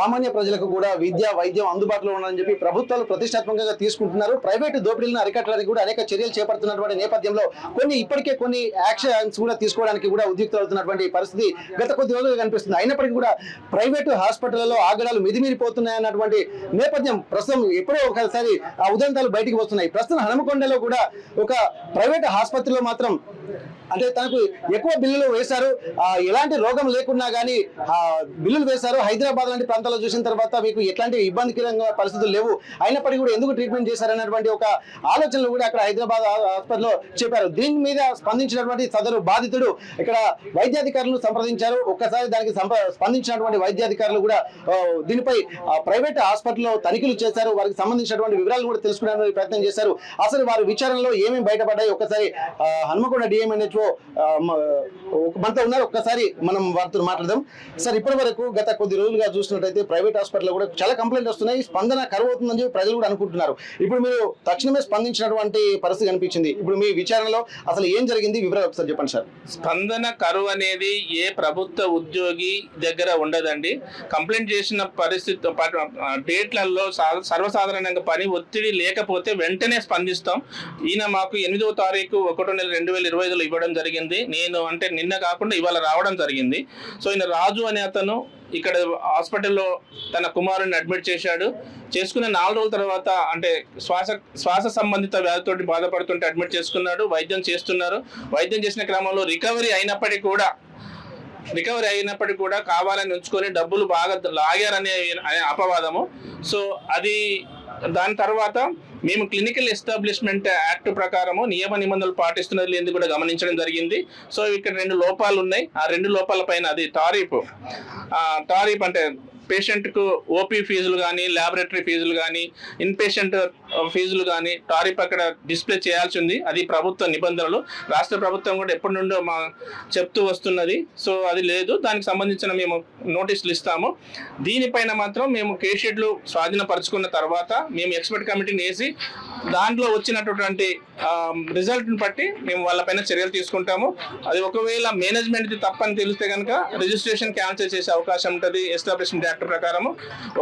సామాన్య ప్రజలకు కూడా విద్య వైద్యం అందుబాటులో ఉండాలని చెప్పి ప్రభుత్వాలు ప్రతిష్టాత్మకంగా తీసుకుంటున్నారు. ప్రైవేటు దోపిడీలను అరికట్టడానికి కూడా అనేక చర్యలు చేపడుతున్నటువంటి నేపథ్యంలో ఇప్పటికే కొన్ని యాక్షన్స్ కూడా తీసుకోవడానికి కూడా ఉద్యుక్తవుతున్నటువంటి పరిస్థితి గత కొద్ది రోజులుగా కనిపిస్తుంది. అయినప్పటికీ కూడా ప్రైవేటు హాస్పిటళ్లలో ఆగడాలు మిదిమీరిపోతున్నాయన్నటువంటి నేపథ్యం ప్రస్తుతం ఎప్పుడో ఒకసారి ఆ ఉదంతాలు బయటికి వస్తున్నాయి. ప్రస్తుతం హనుమకొండలో కూడా ఒక ప్రైవేట్ ఆసుపత్రిలో మాత్రం అంటే తనకు ఎక్కువ బిల్లులు వేశారు, ఎలాంటి రోగం లేకున్నా కానీ బిల్లులు వేశారు. హైదరాబాద్ లాంటి ప్రాంతాల్లో చూసిన తర్వాత మీకు ఎట్లాంటి ఇబ్బందికరంగా పరిస్థితులు లేవు, అయినప్పటికీ కూడా ఎందుకు ట్రీట్మెంట్ చేశారనేటువంటి ఒక ఆలోచనలు కూడా అక్కడ హైదరాబాద్ హాస్పిటల్లో చెప్పారు. దీని మీద స్పందించినటువంటి సదరు బాధితుడు ఇక్కడ వైద్యాధికారులను సంప్రదించారు. ఒక్కసారి దానికి స్పందించినటువంటి వైద్యాధికారులు కూడా దీనిపై ప్రైవేట్ హాస్పిటల్లో తనిఖీలు చేశారు. వారికి సంబంధించినటువంటి వివరాలు కూడా తెలుసుకోవడానికి ప్రయత్నం చేశారు. అసలు వారి విచారణలో ఏమేమి బయటపడ్డాయి ఒకసారి హనుమకొండ డిఎంఎన్హెచ్ఓ మనతో ఉన్నారు, ఒక్కసారి మనం వారితో మాట్లాడదాం. సార్, ఇప్పటి వరకు గత కొద్ది రోజులుగా చూసినట్టయితే ప్రైవేట్ హాస్పిటల్ కూడా చాలా కంప్లైంట్ వస్తున్నాయి, స్పందన కరువు అవుతుందని చెప్పి ప్రజలు కూడా అనుకుంటున్నారు. ఇప్పుడు మీరు తక్షణమే స్పందించినటువంటి పరిస్థితి కనిపించింది. ఇప్పుడు మీ విచారణలో అసలు ఏం జరిగింది వివరాలు ఒకసారి చెప్పండి సార్. స్పందన కరువు అనేది ఏ ప్రభుత్వ ఉద్యోగి దగ్గర ఉండదండి. కంప్లైంట్ చేసిన పరిస్థితి డేట్లలో సర్వసాధారణంగా పని ఒత్తిడి లేకపోతే వెంటనే స్పందిస్తాం. ఈయన మాకు 8వ తారీఖు 1వ నెల 2025లో ఇవ్వడం జరిగింది. నేను అంటే నిన్న కాకుండా ఇవాళ రావడం జరిగింది. సో ఈయన రాజు అనే అతను ఇక్కడ హాస్పిటల్లో తన కుమారుని అడ్మిట్ చేశాడు. చేసుకున్న 4 రోజుల తర్వాత అంటే శ్వాస సంబంధిత వ్యాధితోటి బాధపడుతుంటే అడ్మిట్ చేసుకున్నాడు. వైద్యం చేస్తున్నారు. వైద్యం చేసిన క్రమంలో రికవరీ అయినప్పటికీ కూడా కావాలని ఉంచుకొని డబ్బులు బాగా లాగారనే అపవాదము. సో అది దాని తర్వాత మేము క్లినికల్ ఎస్టాబ్లిష్మెంట్ యాక్ట్ ప్రకారము నియమ నిబంధనలు పాటిస్తున్నది లేని కూడా గమనించడం జరిగింది. సో ఇక్కడ 2 లోపాలు ఉన్నాయి. ఆ 2 లోపాల పైన అది టారిఫ్ అంటే పేషెంట్కు ఓపీ ఫీజులు కానీ ల్యాబొరేటరీ ఫీజులు కానీ ఇన్పేషెంట్ ఫీజులు కానీ టారిఫ్ అక్కడ డిస్ప్లే చేయాల్సి ఉంది. అది ప్రభుత్వ నిబంధనలు. రాష్ట్ర ప్రభుత్వం కూడా ఎప్పటి నుండో చెప్తూ వస్తున్నది. సో అది లేదు. దానికి సంబంధించిన మేము నోటీసులు ఇస్తాము. దీనిపైన మాత్రం మేము కేస్ షెడ్లు స్వాధీనపరుచుకున్న తర్వాత మేము ఎక్స్పర్ట్ కమిటీని వేసి దాంట్లో వచ్చినటువంటి రిజల్ట్ని బట్టి మేము వాళ్ళపైన చర్యలు తీసుకుంటాము. అది ఒకవేళ మేనేజ్మెంట్ది తప్పని తెలిస్తే కనుక రిజిస్ట్రేషన్ క్యాన్సిల్ చేసే అవకాశం ఉంటుంది ఎస్టాబ్లిష్మెంట్ యాక్ట్ ప్రకారము.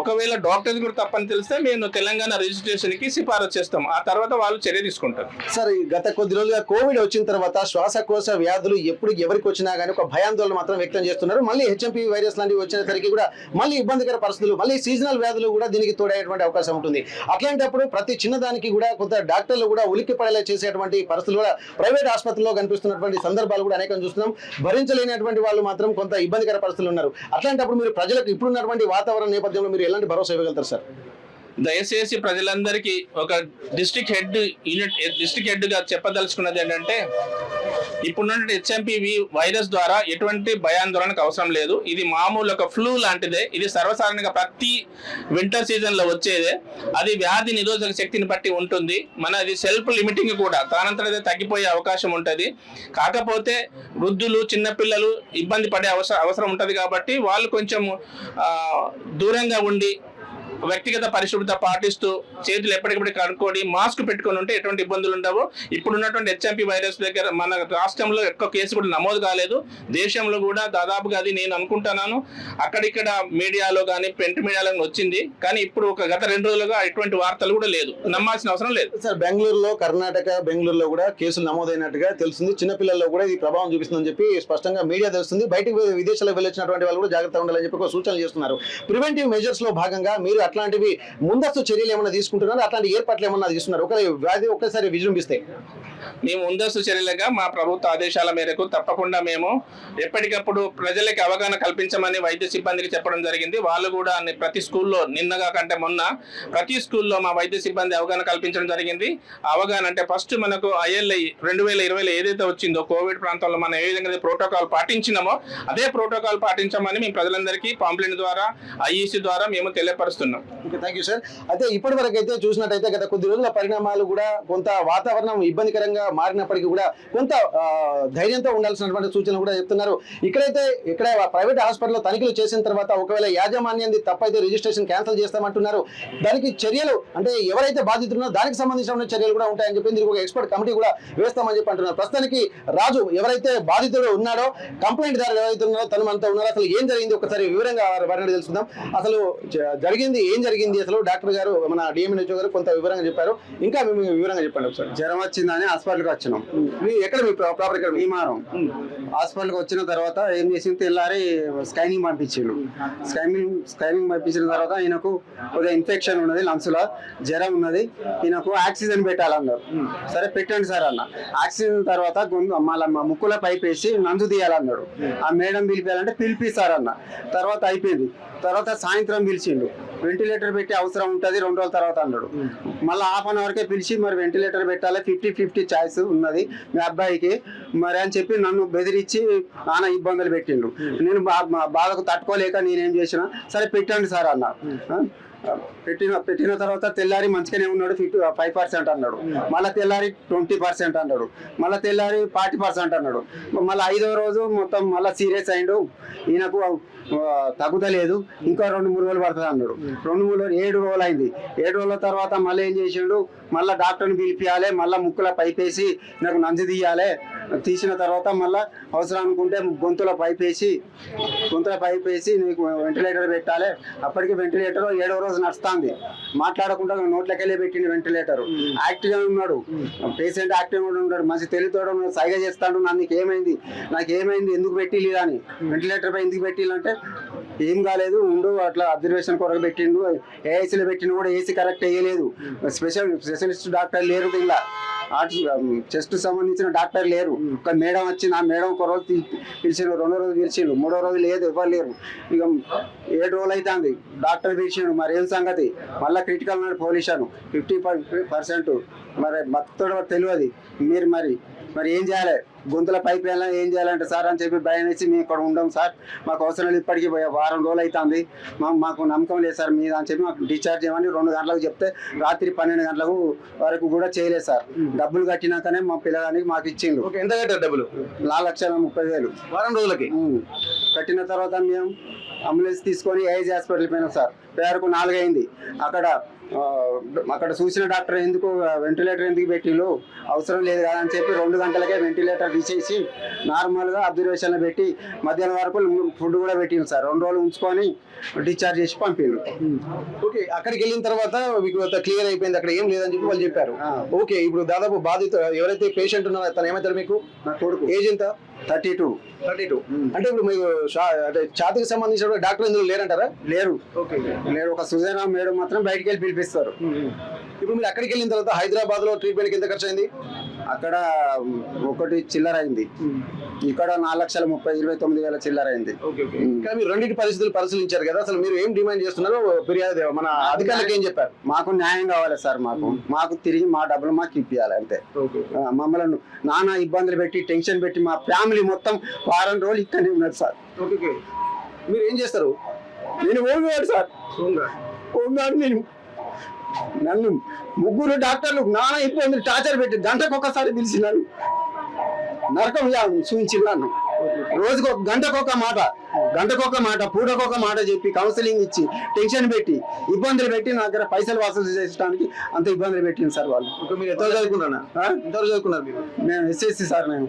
ఒకవేళ డాక్టర్ది కూడా తప్పని తెలిస్తే మేము తెలంగాణ రిజిస్ట్రేషన్కి సిఫారసు చేస్తాం. ఆ తర్వాత వాళ్ళు చర్య తీసుకుంటారు. సార్, గత కొద్ది రోజులుగా కోవిడ్ వచ్చిన తర్వాత శ్వాసకోశ వ్యాధులు ఎప్పుడు ఎవరికి వచ్చినా కానీ ఒక భయాందోళన మాత్రం వ్యక్తం చేస్తున్నారు. మళ్ళీ హెచ్ఎంపీ వైరస్ లాంటివి వచ్చినసరికి కూడా మళ్ళీ ఇబ్బందికర పరిస్థితులు, మళ్ళీ సీజనల్ వ్యాధులు కూడా దీనికి తోడయ్యేటువంటి అవకాశం ఉంటుంది. అట్లాంటప్పుడు ప్రతి చిన్నదానికి కూడా కొంత డాక్టర్లు కూడా ఉలిక్కి పడేలా చేసేటువంటి పరిస్థితులు కూడా ప్రైవేట్ ఆసుపత్రిలో కనిపిస్తున్నటువంటి సందర్భాలు కూడా అనేకం చూస్తున్నాం. భరించలేనటువంటి వాళ్ళు మాత్రం కొంత ఇబ్బందికర పరిస్థితులు ఉన్నారు. అట్లాంటప్పుడు మీరు ప్రజలకు ఇప్పుడున్నటువంటి వాతావరణ నేపథ్యంలో మీరు ఎలాంటి భరోసా ఇవ్వగలుగుతారు సార్? దయచేసి ప్రజలందరికీ ఒక డిస్ట్రిక్ట్ హెడ్గా చెప్పదలుచుకున్నది ఏంటంటే, ఇప్పుడున్న హెచ్ఎంపీవి వైరస్ ద్వారా ఎటువంటి భయాందోళనకు అవసరం లేదు. ఇది మామూలు ఒక ఫ్లూ లాంటిదే. ఇది సర్వసాధారణంగా ప్రతి వింటర్ సీజన్లో వచ్చేదే. అది వ్యాధి నిరోధక శక్తిని బట్టి ఉంటుంది. అది సెల్ఫ్ లిమిటింగ్ కూడా దానంతటదే తగ్గిపోయే అవకాశం ఉంటుంది. కాకపోతే వృద్ధులు, చిన్నపిల్లలు ఇబ్బంది పడే అవసరం ఉంటుంది. కాబట్టి వాళ్ళు కొంచెం దూరంగా ఉండి వ్యక్తిగత పరిశుభ్రత పాటిస్తూ చేతులు ఎప్పటికప్పుడు కడుక్కొని మాస్క్ పెట్టుకొని ఉంటే ఎటువంటి ఇబ్బందులు ఉండవు. ఇప్పుడున్నటువంటి హెచ్ఎంపీ వైరస్ దగ్గర మన రాష్ట్రంలో ఎక్కువ కేసు కూడా నమోదు కాలేదు. దేశంలో కూడా దాదాపుగా అది నేను అనుకుంటున్నాను అక్కడిక్కడ మీడియాలో కానీ ప్రింట్ మీడియాలో వచ్చింది. కానీ ఇప్పుడు గత 2 రోజులుగా ఎటువంటి వార్తలు కూడా లేదు. నమ్మాల్సిన అవసరం లేదు. సార్, బెంగళూరులో బెంగళూరులో కూడా కేసులు నమోదైనట్టుగా తెలుస్తుంది. చిన్నపిల్లల్లో కూడా ఇది ప్రభావం చూపిస్తుందని చెప్పి స్పష్టంగా మీడియా తెలుస్తుంది. బయటకు విదేశాలకు వెళ్ళొచ్చినటువంటి వాళ్ళు కూడా జాగ్రత్తగా ఉండాలని చెప్పి సూచనలు చేస్తున్నారు. ప్రివెంటివ్ మెజర్స్ లో భాగంగా మీరు అట్లాంటివి ముందస్తు చర్యలు ఏమైనా తీసుకుంటున్నారు? అట్లాంటి ఏర్పాట్లు ఏమన్నా తీసుకున్నారు? వ్యాధి ఒక్కసారి విజృంభిస్తే మేము ముందస్తు చర్యలుగా మా ప్రభుత్వ ఆదేశాల మేరకు తప్పకుండా మేము ఎప్పటికప్పుడు ప్రజలకి అవగాహన కల్పించమని వైద్య సిబ్బందికి చెప్పడం జరిగింది. వాళ్ళు కూడా ప్రతి స్కూల్లో నిన్నగా కంటే మొన్న ప్రతి స్కూల్లో మా వైద్య సిబ్బంది అవగాహన కల్పించడం జరిగింది. అవగాహన అంటే ఫస్ట్ మనకు ILI 2020లో ఏదైతే వచ్చిందో కోవిడ్ ప్రాంతంలో మనం ఏ విధంగా ప్రోటోకాల్ పాటించినామో అదే ప్రోటోకాల్ పాటించమని మేము ప్రజలందరికీ పాంప్లెట్ ద్వారా IEC ద్వారా మేము తెలియపరుస్తున్నాం. కోరుకుంటున్నాం. Thank you sir. అయితే ఇప్పటి వరకు అయితే చూసినట్టయితే గత కొద్ది రోజుల పరిణామాలు కూడా కొంత వాతావరణం ఇబ్బందికరంగా మారినప్పటికీ కూడా కొంత ధైర్యంతో ఉండాల్సినటువంటి సూచనలు కూడా చెప్తున్నారు. ఇక్కడ ప్రైవేట్ హాస్పిటల్లో తనిఖీలు చేసిన తర్వాత ఒకవేళ యాజమాన్యంది తప్పైతే రిజిస్ట్రేషన్ క్యాన్సిల్ చేస్తామంటున్నారు. దానికి చర్యలు అంటే ఎవరైతే బాధితున్నారో దానికి సంబంధించిన చర్యలు కూడా ఉంటాయని చెప్పి దీనికి ఒక ఎక్స్పర్ట్ కమిటీ కూడా వేస్తామని చెప్పి అంటున్నారు. ప్రస్తుతానికి రాజు ఎవరైతే బాధితుడు ఉన్నాడో, కంప్లైంట్ దారు ఎవరైతే ఉన్నారో తను మనతో ఉన్నారో, అసలు ఏం జరిగింది ఒకసారి వివరంగా వారిని తెలుసుకుందాం. అసలు ఏం జరిగింది అసలు డాక్టర్ గారు మన డిఎంఎన్హెచ్ఓ గారు కొంత వివరంగా చెప్పారు. ఇంకా మేము వివరంగా చెప్పండి ఒకసారి. జ్వరం వచ్చిందని హాస్పిటల్కి వచ్చినాం. ఎక్కడ మీ ప్రాపర్ ఇక్కడ భీమారం హాస్పిటల్కి వచ్చిన తర్వాత ఏం చేసింది, తెల్లారి స్కానింగ్ పంపించిండు. స్కానింగ్ పంపించిన తర్వాత ఈయనకు కొద్దిగా ఇన్ఫెక్షన్ ఉన్నది, లంగ్స్ లో జ్వరం ఉన్నది, ఈయనకు ఆక్సిజన్ పెట్టాలన్నారు. సరే పెట్టండి సార్ అన్న. ఆక్సిజన్ తర్వాత మళ్ళీ ముక్కుల పైప్ వేసి నంజు తీయాలన్నాడు. ఆ మేడం పిలిపాలంటే పిలిపిస్తారన్న. తర్వాత అయిపోయింది. తర్వాత సాయంత్రం పిలిచిండు, వెంటిలేటర్ పెట్టి అవసరం ఉంటుంది 2 రోజుల తర్వాత అన్నాడు. మళ్ళీ హాఫ్ అన్ అవర్కే పిలిచి మరి వెంటిలేటర్ పెట్టాలి, 50-50 ఛాయిస్ ఉన్నది మీ అబ్బాయికి మరి అని చెప్పి నన్ను బెదిరించి నానా ఇబ్బందులు పెట్టిండు. నేను బాధకు తట్టుకోలేక నేనేం చేసిన, సరే పెట్టండి సార్ అన్న. పెట్టిన తర్వాత తెల్లారి మంచిగానే ఉన్నాడు, 5% అన్నాడు. మళ్ళీ తెల్లారి 20% అన్నాడు. మళ్ళీ తెల్లారి 40% అన్నాడు. మళ్ళీ 5వ రోజు మొత్తం మళ్ళీ సీరియస్ అయిండు, ఈయనకు తగ్గుతలేదు, ఇంకా 2-3 రోజులు పడుతుంది అన్నాడు. 2-3 రోజులు 7 రోజులు అయింది. 7 రోజుల తర్వాత మళ్ళీ ఏం చేసిండు, మళ్ళీ డాక్టర్ని పిలిపియాలి, మళ్ళీ ముక్కుల పైప్ వేసి నాకు నంజు తీయాలి. తీసిన తర్వాత మళ్ళీ అవసరం అనుకుంటే గొంతుల పైప్ వేసి నీకు వెంటిలేటర్ పెట్టాలి. అప్పటికి వెంటిలేటర్ 7వ రోజు నడుస్తుంది, మాట్లాడకుండా నోట్లకి వెళ్ళి పెట్టింది వెంటిలేటర్. యాక్టివ్గా ఉన్నాడు పేషెంట్, యాక్టివ్గా ఉన్నాడు, మంచి తెలివితోడు ఉన్నాడు, సైగ చేస్తాడు. నాకేమైంది ఎందుకు పెట్టిల్లి అని, వెంటిలేటర్ పై ఎందుకు పెట్టిల్లంటే ఏం కాలేదు ఉండు అట్లా అబ్జర్వేషన్ కొరకు పెట్టిండు. ఏఐసీలో పెట్టిన కూడా ఏసీ కరెక్ట్ వేయలేదు. స్పెషలిస్ట్ డాక్టర్ లేరు, ఇలా చెస్ట్ సంబంధించిన డాక్టర్ లేరు. ఒక మేడం వచ్చింది, ఆ మేడం ఒక రోజు పిలిచిండు, 2వ రోజు పిలిచిండు, 3వ రోజు లేదు, ఎవరు లేరు. ఇక 7 రోజులు అవుతుంది, డాక్టర్ పిలిచిండు. మరి ఏం సంగతి, మళ్ళీ క్రిటికల్ ఉన్నాడు పొజిషన్ 50%. మరి భక్తుడు తెలియదు. మీరు మరి ఏం చేయాలి, గొంతుల పైప్ ఏం చేయాలంటే సార్ అని చెప్పి భయం వేసి మేము ఇక్కడ ఉండం సార్, మాకు అవసరం లేదు, ఇప్పటికీ 1 రోజులు అవుతుంది, మాకు నమ్మకం లేదు సార్ మీద అని చెప్పి మాకు డిశ్చార్జ్ చేయమని 2 గంటలకు చెప్తే రాత్రి 12 గంటలకు వరకు కూడా చేయలేదు సార్. డబ్బులు కట్టినాకనే మా పిల్లగానికి మాకు ఇచ్చిండు. ఎంత కట్టారు డబ్బులు? 4,30,000 వారం రోజులకి కట్టిన తర్వాత మేము అంబులెన్స్ తీసుకొని ఏఐజీ హాస్పిటల్ పోయినాం సార్. పేరుకు 4 అయింది. అక్కడ చూసిన డాక్టర్ ఎందుకు వెంటిలేటర్ ఎందుకు పెట్టిళ్ళు, అవసరం లేదు కదా అని చెప్పి 2 గంటలకే వెంటిలేటర్ తీసేసి నార్మల్గా అబ్జర్వేషన్లో పెట్టి మధ్యాహ్నం వరకు ఫుడ్ కూడా పెట్టిండు సార్. 2 రోజులు ఉంచుకొని డిశ్చార్జ్ చేసి పంపిండు. ఓకే, అక్కడికి వెళ్ళిన తర్వాత మీకు క్లియర్ అయిపోయింది, అక్కడ ఏం లేదని చెప్పి వాళ్ళు చెప్పారు. ఓకే, ఇప్పుడు దాదాపు బాధితుడు ఎవరైతే పేషెంట్ ఉన్నారో తను ఏమవుతారు మీకు? నా కొడుకు ఏజ్ ఎంత? 32. అంటే ఇప్పుడు మీకు అంటే ఛాతీకి సంబంధించిన డాక్టర్ ఎందుకు లేరంటారా? లేరు. ఒక సుజనా మేడం మాత్రం బయటికి వెళ్ళి పిలిపిస్తారు. ఇప్పుడు మీరు అక్కడికి వెళ్ళిన తర్వాత హైదరాబాద్ లో ట్రీట్మెంట్ ఎంత ఖర్చు అయింది? అక్కడ 1 చిల్లర అయింది, ఇక్కడ 4,29,000 చిల్లర అయింది. ఇంకా మీరు రెండింటి పరిస్థితులు పరిశీలించారు కదా, అసలు మీరు ఏం డిమాండ్ చేస్తున్నారు? ఫిర్యాదు మన అధికారులకు ఏం చెప్పారు? మాకు న్యాయం కావాలి సార్, మాకు తిరిగి మా డబ్బులు మాకు ఇప్పియాలి అంతే. మమ్మల్ని నానా ఇబ్బందులు పెట్టి టెన్షన్ పెట్టి మా ఫ్యామిలీ మొత్తం 4 రోజులు ఇక్కడనే ఉన్నారు సార్. ఓకే, మీరు ఏం చేస్తారు? నేను ఓంగాడు సార్, ఓంగాడు. నన్ను 3 డాక్టర్లు నానా ఇబ్బందులు టార్చర్ పెట్టి గంటకు ఒకసారి పిలిచినారు, నరకం చూపించినాను. రోజుకు గంటకొక మాట పూటకొక మాట చెప్పి కౌన్సిలింగ్ ఇచ్చి టెన్షన్ పెట్టి ఇబ్బందులు పెట్టి నా దగ్గర పైసలు వసూలు చేయడానికి అంత ఇబ్బందులు పెట్టింది సార్ వాళ్ళు. మీరు ఎంత చదువుకున్నారు? మేము ఎస్ఎస్సి సార్. మేము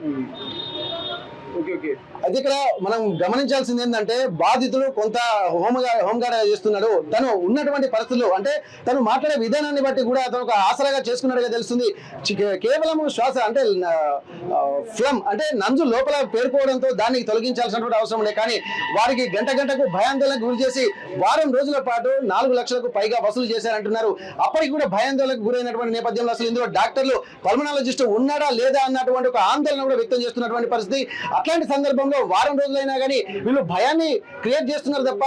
ఓకే. అయితే ఇక్కడ మనం గమనించాల్సింది ఏంటంటే బాధితుడు కొంత హోంగార్డ్ చేస్తున్నాడు. తను ఉన్నటువంటి పరిస్థితులు అంటే తను మాట్లాడే విధానాన్ని బట్టి కూడా అతను ఒక ఆసరాగా చేసుకున్నట్టుగా తెలుస్తుంది. కేవలం శ్వాస అంటే ఫ్లమ్ అంటే నంజు లోపల పేరుకోవడంతో దాన్ని తొలగించాల్సినటువంటి అవసరం లేదు. కానీ వారికి గంటకు భయాందోళనకు గురి చేసి వారం రోజుల పాటు 4 లక్షలకు పైగా వసూలు చేశారంటున్నారు. అప్పటికి కూడా భయాందోళనకు గురైనటువంటి నేపథ్యంలో అసలు ఇందులో డాక్టర్లు పల్మనాలజిస్ట్ ఉన్నాడా లేదా అన్నటువంటి ఒక ఆందోళన కూడా వ్యక్తం చేస్తున్నటువంటి పరిస్థితి. అట్లాంటి సందర్భంలో వారం రోజులైనా కానీ వీళ్ళు భయాన్ని క్రియేట్ చేస్తున్నారు తప్ప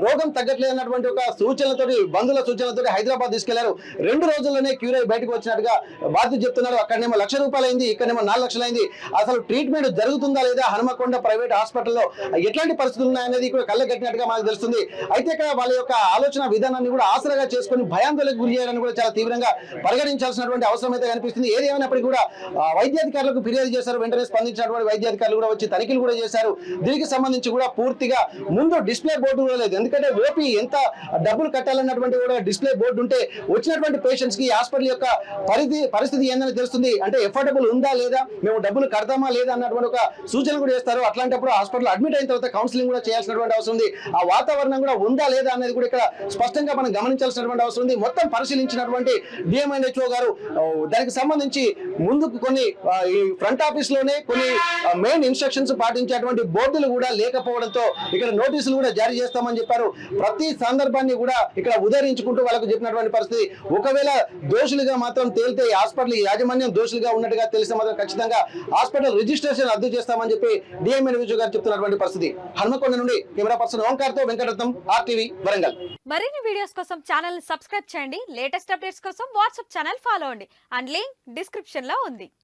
రోగం తగ్గట్లేదు అన్నటువంటి ఒక సూచనలతోటి బంధువుల సూచనలతోటి హైదరాబాద్ తీసుకెళ్లారు. 2 రోజుల్లోనే క్యూర్ అయి బయటకు వచ్చినట్టుగా బాధ్యత చెప్తున్నారు. అక్కడనేమో ₹1,00,000 అయింది, ఇక్కడనేమో 4 లక్షలు అయింది. అసలు ట్రీట్మెంట్ జరుగుతుందా లేదా హనుమకొండ ప్రైవేట్ హాస్పిటల్లో ఎట్లాంటి పరిస్థితులు ఉన్నాయనేది కూడా కళ్ళ కట్టినట్టుగా మనకు తెలుస్తుంది. అయితే ఇక్కడ వాళ్ళ యొక్క ఆలోచన విధానాన్ని కూడా ఆసరాగా చేసుకుని భయాందోళనకు గురి చేయడానికి కూడా చాలా తీవ్రంగా పరిగణించాల్సినటువంటి అవసరం అయితే కనిపిస్తుంది. ఏది ఏమైనప్పటికీ కూడా వైద్యాధికారులకు ఫిర్యాదు చేశారు. వెంటనే స్పందించినటువంటి వైద్యాధికారులు కూడా వచ్చి తనిఖీలు కూడా చేశారు. దీనికి సంబంధించి కూడా పూర్తిగా ముందు డిస్ప్లే బోర్డు కూడా లేదు. ఎందుకంటే ఓపీ ఎంత డబ్బులు కట్టాలన్నటువంటి కూడా డిస్ప్లే బోర్డు ఉంటే వచ్చినటువంటి పేషెంట్స్ కి హాస్పిటల్ యొక్క పరిస్థితి ఏందని తెలుస్తుంది. అంటే ఎఫోర్డబుల్ ఉందా లేదా, మేము డబ్బులు కడతామా లేదా అన్నటువంటి ఒక సూచన కూడా చేస్తారు. అట్లాంటప్పుడు హాస్పిటల్ అడ్మిట్ అయిన తర్వాత కౌన్సిలింగ్ కూడా చేయాల్సినటువంటి అవసరం ఉంది. ఆ వాతావరణం కూడా ఉందా లేదా అనేది కూడా ఇక్కడ స్పష్టంగా మనం గమనించాల్సినటువంటి అవసరం ఉంది. మొత్తం పరిశీలించినటువంటి డిఎంఎన్హెచ్ఓ గారు దానికి సంబంధించి ముందుకు కొన్ని ఈ ఫ్రంట్ ఆఫీస్ లోనే కొన్ని మెయిన్ ఇన్స్ట్రక్షన్స్ పాటించేటువంటి బోర్డులు కూడా లేకపోవడంతో ఇక్కడ నోటీసులు కూడా జారీ చేస్తామని చెప్పారు. ప్రతి సందర్భాన్ని కూడా ఇక్కడ ఉదహరించుకుంటూ వాళ్ళకు చెప్పినటువంటి పరిస్థితి. ఒకవేళ దోషులుగా మాత్రం తేలితే హాస్పిటల్ యాజమాన్యం దోషులుగా ఉన్నట్టుగా తెలిస్తే మాత్రం ఖచ్చితంగా హాస్పిటల్ రిజిస్ట్రేషన్ రద్దు చేస్తామని చెప్పి డిఎంఎన్హెచ్ఓ గారు చెప్తున్నటువంటి పరిస్థితి. హనుమకొండ నుండి కెమెరా పర్సన్ ఓంకార్తో వెంకటరత్నం, RTV వరంగల్. మరిన్ని వీడియోస్ కోసం ఛానల్ ని సబ్స్క్రైబ్ చేయండి. లేటెస్ట్ అప్డేట్స్ కోసం వాట్సాప్ ఛానల్ ఫాలో అవ్వండి. అండ్ లింక్ డిస్క్రిప్షన్ లో ఉంది.